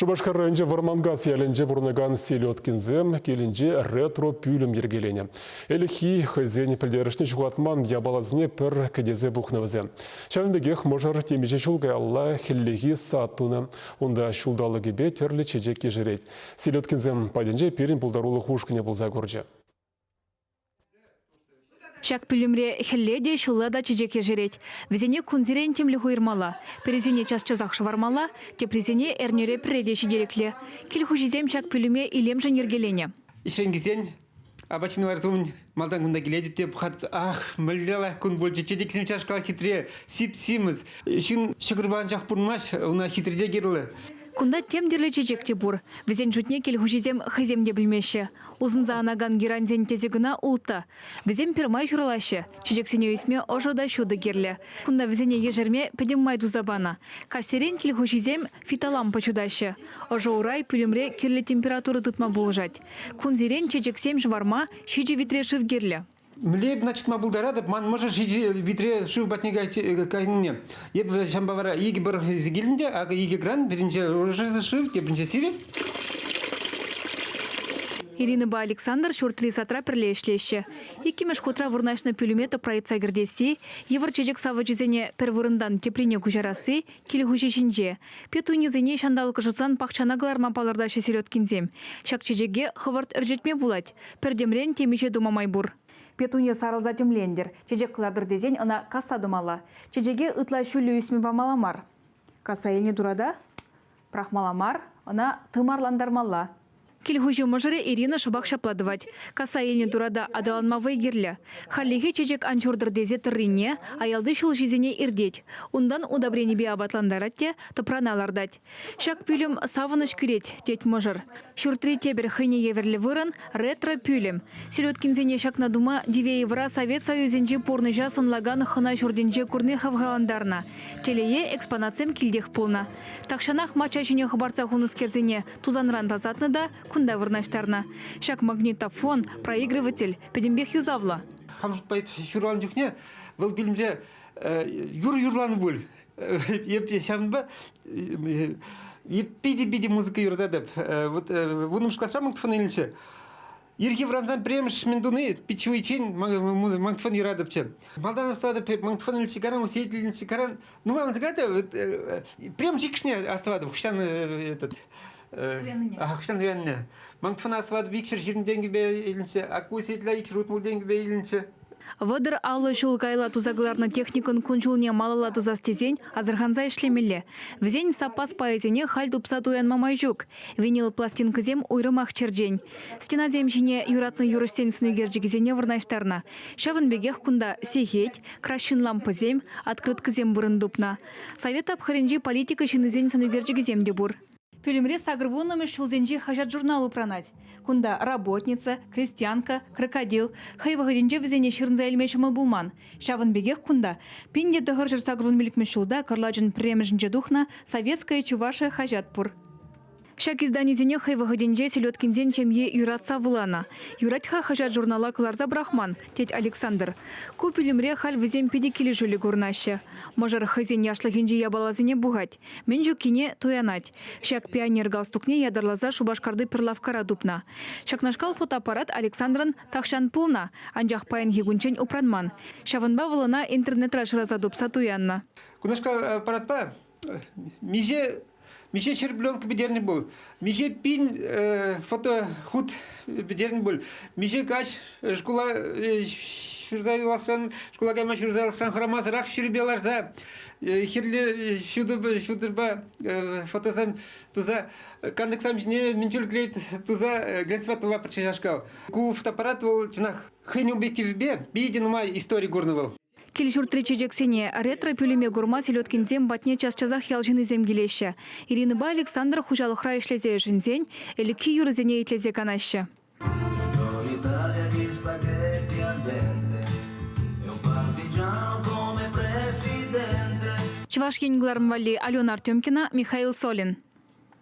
Шубашкар районында Вармангас ялінже бұрнаган селеткінзем келінже ретро пүлім ергелене. Әліхи хызен пілдерішіне жүғатман ябалазыне пір кедезе бұқнавызе. Шәвінбегех мұжыр темеже шулғай алла хеллеги сааттуны. Онда шулдалы гебе терлі чеджекке жірет. Селеткінзем пайденже перін бұлдарулы хушкіне бұлза көрже. Шак пүлімре хелледе шулада чеджеке жирет. Везене кунзирен темлі хуйырмала. Перезене час-чазақ шывармала, тепрезене әрнере піредеші дерекле. Кел хужизем чак пүліме илем жан ергелене. Ишенгізен, абачмилар зумын малдан күнда келедіп деп қат, мүлдела күн болчы, чедексім чашқала хитре, сип-симіз. Шын шықырбан жақ бұрмаш, уна хитреде керілі. Кунда темдерлі чечекте бұр. Везен жүтне кел хужизем хыземде білмеші. Uzun zağanagan giranzen tezігіна ұлта. Везем пермай жұралашы. Чечексене өсме ожода шуды керлі. Кунда везене ежерме педем майду забана. Кашсерен кел хужизем фиталам почудашы. Ожо урай пүлімре керлі температуры тұтма болжать. Кунзерен чечексем жварма шиджи витре шыв керлі. Млеб начтма булдарадып, ман можешь витре шыв батнега кайныне. Еп шамбавара иги бір зигелінде, ага иги гран, бірінші оржызы шыв, бірінші сире. Ирина Ба Александр шуртри сатра перлешлеші. Икимеш хотра вырнашны пүлімета проекция гірдесі, евір чечек савы жүзене первырындан теплене күжарасы, келі хүшешінже. Петунезене шандалықы жұтсан пақчанаглар мапалардашы селеткінзем. Шак чечеге хывырт үржетме булать. Пердемрен темеше думамай бур. Петуне сарылза темлендер. Чечек қыладыр дезен ына касса думала. Чечеге ытла шүлі үсме бамаламар. Касса еліне дұрада? Прахмаламар, ына тымарландармалла. Кельхужу мажыре Ирина шыбақ шапладывать. Каса еліне дұрада адаланмавай керлі. Халлихи чечек анчурдыр дезе тұррине, аялды шул жизене ирдеть. Ундан удобрені бе абатландаратте, топраналардать. Шак пүлім савыныш күрет, тет мажыр. Шуртри тебір хыне еверлі вырын, ретро пүлім. Селеткинзене шакна дума диве евра Совет Союзенже порны жасын лаган хына журденже курны хавгаландарна. Телее экспонациям килдех полна. Такшанах мача жіне хабарца хунускерзене тузанран тазатны да, кунда вырнаштарна. Шак магнитофон, проигрыватель, педембех юзавла. Хамшутпайт шуралын жүхне, бұл білімде юр-юрланы бол. Епте шамынба, еппеде-беде музыка юрдадып. Вуным шкласа магнитофон елінші. Ирхи вранзан премш мендуны, пичуй чен магнитофон юрадыпчы. Малдан остады магнитофон елінші каран, усетел елінші каран. Ну, вам загады, прем чикшне оставады, хұштан этот... Ақштан өйенне. Магнитофон асывады бейкшір жерінден кебе елінші, акусетілі икшір ұтмылден кебе елінші. Вадыр алы шулкайла тузагларны техникын күнчулне малалаты застезен азырханза ишлемелі. Взен сапас поэзине халь тупса туянмамай жүк. Винил пластинкызем уйрымақ черден. Стеназем жіне юратны юрыстен сынугержігізене вырнаштарна. Шавын бегех кунда сехет, кращын лампызем, открыткызем бұрындупна. Совет апхаренжи политика шынызен сынугержігізем де бұр. Пүлімре сагырвуным шылзенжи хажат журналу пранать. Кунда работница, крестьянка, крокодил. Хайвағыденже візене шырынза әлмешіміл булман. Шавын бегех кунда. Пинде дығыр жыр сагырвун милікмешілда карлажын премежінже духна советская чуваша хажат пур. Шак изданезене хайвағыденже селеткинзен чемье юратса вулана. Юратха хажат журнала кыларза брахман, теть Александр. Ку пүлімре халь візем педикілі жүлі көрнашы. Можар хызен яшлығынже ябалазыне бугать. Мен жүккене туянать. Шак пионер галстукне ядарлаза шубашкарды перлавкара дупна. Шакнашкал фотоаппарат Александрын тахшан пулна. Анжақ паян хигунчен упранман. Шавынба вылына интернетра шыраза дупса туянна. Кунашка аппаратпа, Миже шербленка бедерный был. Миже пин фото худ бедерный был. Миже каш школа шурзайласан, школа гайма шурзайласан храмаз рах шербеларза. Херле шудырба фотосан туза кандексам жне минчул клейт туза глянцеватова причашкал. Ку фотоаппарат был чинах хэню объектив бе, биденума истории горного. Келшур тречеджексене ретро пүлеме гурма селеткинзем батне час-чазах ялжыны земгелеші. Ирина Ба Александр хужалықра ишлезе жінзен, әлікі юрызене етлезе канашы. Чуваш Алена Артемкина, Михаил Солин.